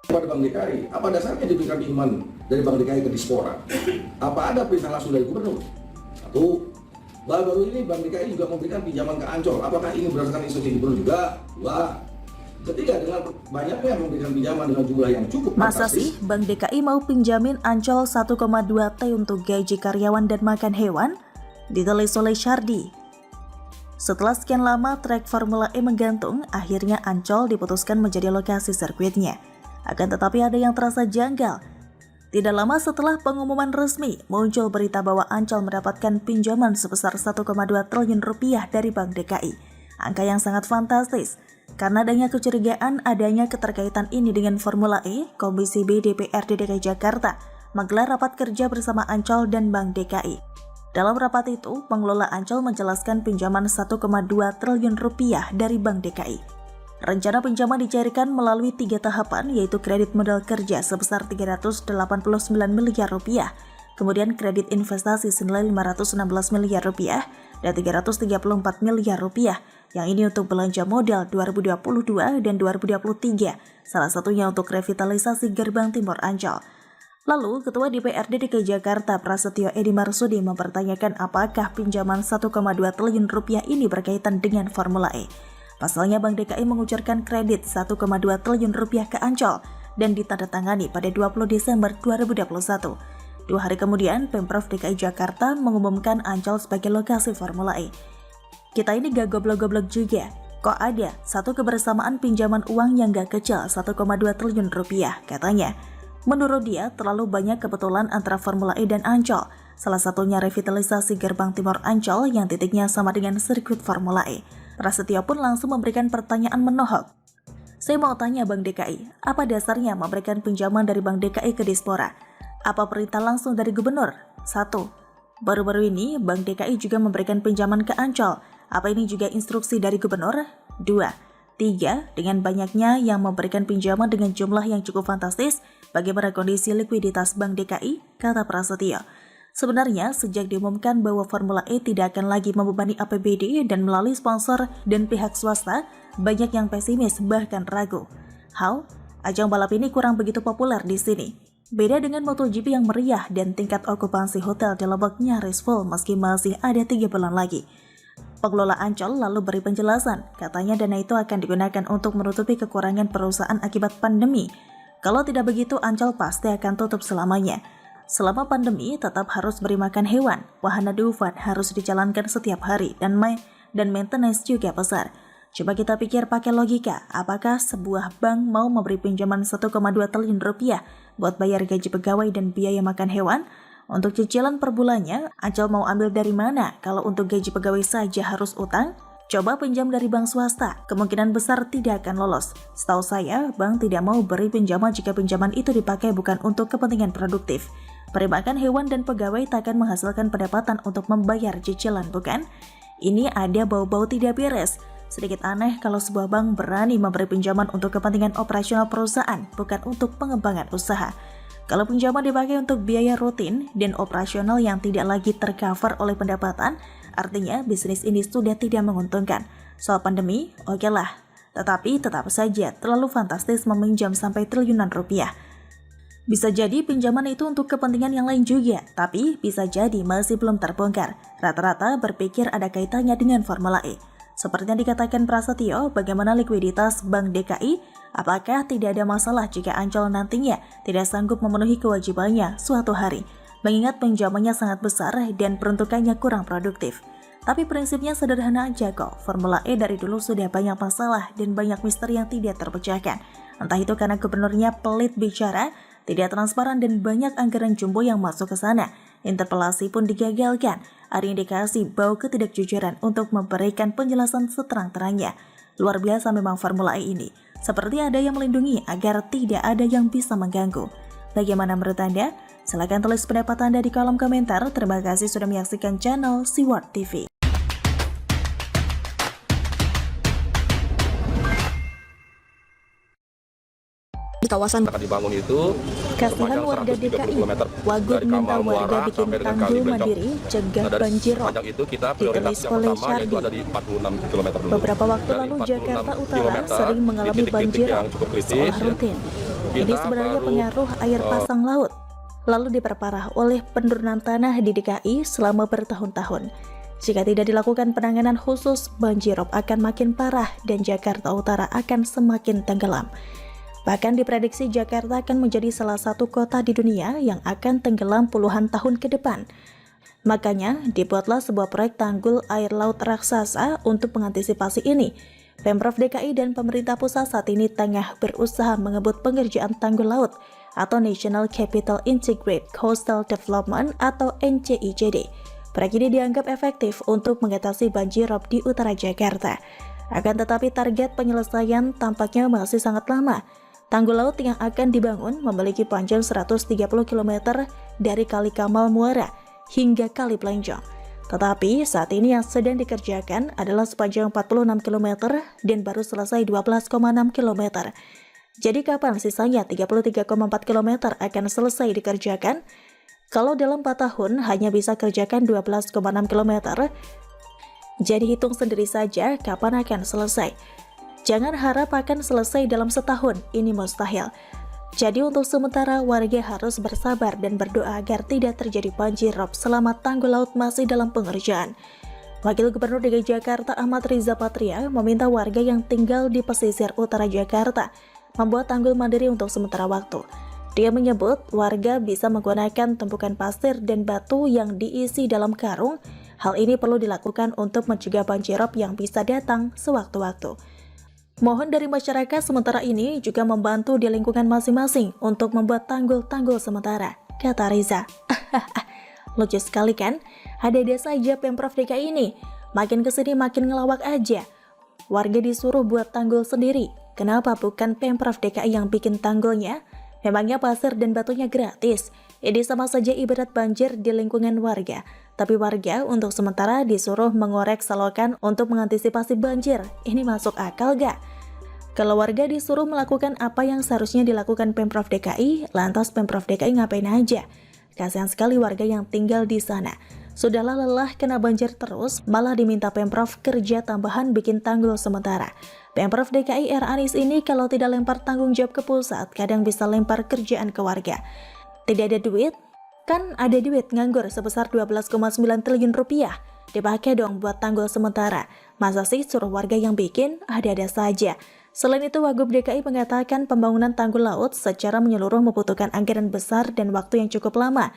Pada Bank DKI, apa dasarnya diberikan iman dari Bank DKI ke Dispora? Apa ada perintah langsung dari gubernur? Satu, baru-baru ini Bank DKI juga memberikan pinjaman ke Ancol. Apakah ini berdasarkan instruksi gubernur juga? Dua, ketiga, dengan banyaknya memberikan pinjaman dengan jumlah yang cukup Masa fantastis. sih Bank DKI mau pinjamin Ancol 1,2 T untuk gaji karyawan dan makan hewan? Ditulis oleh Syardi. Setelah sekian lama trek Formula E menggantung, akhirnya Ancol diputuskan menjadi lokasi sirkuitnya. Akan tetapi ada yang terasa janggal. Tidak lama setelah pengumuman resmi, muncul berita bahwa Ancol mendapatkan pinjaman sebesar 1,2 triliun rupiah dari Bank DKI. Angka yang sangat fantastis. Karena adanya kecurigaan adanya keterkaitan ini dengan Formula E, Komisi B DPRD DKI Jakarta menggelar rapat kerja bersama Ancol dan Bank DKI. Dalam rapat itu, pengelola Ancol menjelaskan pinjaman 1,2 triliun rupiah dari Bank DKI. Rencana pinjaman dicairkan melalui 3 tahapan, yaitu kredit modal kerja sebesar 389 miliar rupiah, kemudian kredit investasi senilai 516 miliar rupiah, dan 334 miliar rupiah, yang ini untuk belanja modal 2022 dan 2023, salah satunya untuk revitalisasi Gerbang Timur Ancol. Lalu, Ketua DPRD DKI Jakarta Prasetyo Edi Marsudi mempertanyakan apakah pinjaman 1,2 triliun rupiah ini berkaitan dengan Formula E. Pasalnya Bank DKI mengucurkan kredit 1,2 triliun rupiah ke Ancol dan ditandatangani pada 20 Desember 2021. 2 hari kemudian, Pemprov DKI Jakarta mengumumkan Ancol sebagai lokasi Formula E. Kita ini gak goblok-goblok juga. Kok ada satu kebersamaan pinjaman uang yang gak kecil 1,2 triliun rupiah, katanya. Menurut dia, terlalu banyak kebetulan antara Formula E dan Ancol. Salah satunya revitalisasi Gerbang Timur Ancol yang titiknya sama dengan sirkuit Formula E. Prasetyo pun langsung memberikan pertanyaan menohok. Saya mau tanya Bank DKI, apa dasarnya memberikan pinjaman dari Bank DKI ke Dispora? Apa perintah langsung dari gubernur? 1. Baru-baru ini Bank DKI juga memberikan pinjaman ke Ancol. Apa ini juga instruksi dari gubernur? 2. 3. Dengan banyaknya yang memberikan pinjaman dengan jumlah yang cukup fantastis, bagaimana kondisi likuiditas Bank DKI? Kata Prasetyo. Sebenarnya, sejak diumumkan bahwa Formula E tidak akan lagi membebani APBD dan melalui sponsor dan pihak swasta, banyak yang pesimis bahkan ragu. How? Ajang balap ini kurang begitu populer di sini. Beda dengan MotoGP yang meriah dan tingkat okupansi hotel di Lombok nyaris full meski masih ada 3 bulan lagi. Pengelola Ancol lalu beri penjelasan, katanya dana itu akan digunakan untuk menutupi kekurangan perusahaan akibat pandemi. Kalau tidak begitu, Ancol pasti akan tutup selamanya. Selama pandemi, tetap harus beri makan hewan, wahana dufan harus dijalankan setiap hari, dan maintenance juga besar. Coba kita pikir pakai logika, apakah sebuah bank mau memberi pinjaman 1,2 triliun rupiah buat bayar gaji pegawai dan biaya makan hewan? Untuk cicilan per bulannya, Ancol mau ambil dari mana kalau untuk gaji pegawai saja harus utang? Coba pinjam dari bank swasta, kemungkinan besar tidak akan lolos. Setahu saya, bank tidak mau beri pinjaman jika pinjaman itu dipakai bukan untuk kepentingan produktif. Beri makan hewan dan pegawai tak akan menghasilkan pendapatan untuk membayar cicilan, bukan? Ini ada bau-bau tidak beres. Sedikit aneh kalau sebuah bank berani memberi pinjaman untuk kepentingan operasional perusahaan, bukan untuk pengembangan usaha. Kalau pinjaman dipakai untuk biaya rutin dan operasional yang tidak lagi tercover oleh pendapatan, artinya bisnis ini sudah tidak menguntungkan. Soal pandemi, oke lah. Tetapi tetap saja terlalu fantastis meminjam sampai triliunan rupiah. Bisa jadi pinjaman itu untuk kepentingan yang lain juga, tapi bisa jadi masih belum terbongkar. Rata-rata berpikir ada kaitannya dengan Formula E. Seperti yang dikatakan Prasetyo, bagaimana likuiditas Bank DKI? Apakah tidak ada masalah jika Ancol nantinya tidak sanggup memenuhi kewajibannya suatu hari? Mengingat pinjamannya sangat besar dan peruntukannya kurang produktif. Tapi prinsipnya sederhana aja kok, Formula E dari dulu sudah banyak masalah dan banyak misteri yang tidak terpecahkan. Entah itu karena gubernurnya pelit bicara, tidak transparan dan banyak anggaran jumbo yang masuk ke sana. Interpelasi pun digagalkan. Ada indikasi bau ketidakjujuran untuk memberikan penjelasan seterang-terangnya. Luar biasa memang Formula E ini. Seperti ada yang melindungi agar tidak ada yang bisa mengganggu. Bagaimana menurut Anda? Silahkan tulis pendapat Anda di kolom komentar. Terima kasih sudah menyaksikan channel Siward TV. Di kawasan akan dibangun itu Kasihan warga DKI, Wagub minta warga bikin tanggul mandiri cegah banjirop. Sepanjang itu kita Ditulis prioritas yang oleh pertama yaitu Syardi. ada di 46 km dulu. Beberapa waktu Dari lalu 46 Jakarta Utara kilometer, sering di mengalami titik-titik banjirop yang cukup kritis, seolah ya. rutin. Ini sebenarnya pengaruh air pasang laut, lalu diperparah oleh penurunan tanah di DKI selama bertahun-tahun. Jika tidak dilakukan penanganan khusus, banjirop akan makin parah dan Jakarta Utara akan semakin tenggelam. Bahkan diprediksi Jakarta akan menjadi salah satu kota di dunia yang akan tenggelam puluhan tahun ke depan. Makanya, dibuatlah sebuah proyek tanggul air laut raksasa untuk mengantisipasi ini. Pemprov DKI dan pemerintah pusat saat ini tengah berusaha mengebut pengerjaan tanggul laut atau National Capital Integrated Coastal Development atau NCICD. Proyek ini dianggap efektif untuk mengatasi banjirop di utara Jakarta. Akan tetapi target penyelesaian tampaknya masih sangat lama. Tanggul laut yang akan dibangun memiliki panjang 130 km dari Kali Kamal Muara hingga Kali Plenjong. Tetapi saat ini yang sedang dikerjakan adalah sepanjang 46 km dan baru selesai 12,6 km. Jadi kapan sisanya 33,4 km akan selesai dikerjakan? Kalau dalam 4 tahun hanya bisa kerjakan 12,6 km, jadi hitung sendiri saja kapan akan selesai. Jangan harap akan selesai dalam setahun, ini mustahil. Jadi untuk sementara warga harus bersabar dan berdoa agar tidak terjadi banjirop selama tanggul laut masih dalam pengerjaan. Wakil Gubernur DKI Jakarta Ahmad Riza Patria meminta warga yang tinggal di pesisir utara Jakarta membuat tanggul mandiri untuk sementara waktu. Dia menyebut warga bisa menggunakan tumpukan pasir dan batu yang diisi dalam karung. Hal ini perlu dilakukan untuk mencegah banjirop yang bisa datang sewaktu-waktu. Mohon dari masyarakat sementara ini juga membantu di lingkungan masing-masing untuk membuat tanggul-tanggul sementara, kata Riza. Lucu sekali kan? Ada-ada saja Pemprov DKI ini. Makin kesini makin ngelawak aja. Warga disuruh buat tanggul sendiri. Kenapa bukan Pemprov DKI yang bikin tanggulnya? Memangnya pasir dan batunya gratis? Ini sama saja ibarat banjir di lingkungan warga. Tapi warga untuk sementara disuruh mengorek selokan untuk mengantisipasi banjir. Ini masuk akal gak? Kalau warga disuruh melakukan apa yang seharusnya dilakukan Pemprov DKI, lantas Pemprov DKI ngapain aja? Kasihan sekali warga yang tinggal di sana. Sudahlah lelah kena banjir terus, malah diminta Pemprov kerja tambahan bikin tanggul sementara. Pemprov DKI R. Anies ini kalau tidak lempar tanggung jawab ke pusat, kadang bisa lempar kerjaan ke warga. Tidak ada duit? Kan ada duit nganggur sebesar 12,9 triliun rupiah. Dipakai dong buat tanggul sementara. Masa sih suruh warga yang bikin? Ada-ada saja. Selain itu, Wagub DKI mengatakan pembangunan tanggul laut secara menyeluruh membutuhkan anggaran besar dan waktu yang cukup lama.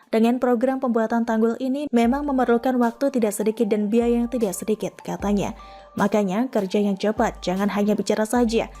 Dengan program pembuatan tanggul ini memang memerlukan waktu tidak sedikit dan biaya yang tidak sedikit, katanya. Makanya kerja yang cepat, jangan hanya bicara saja.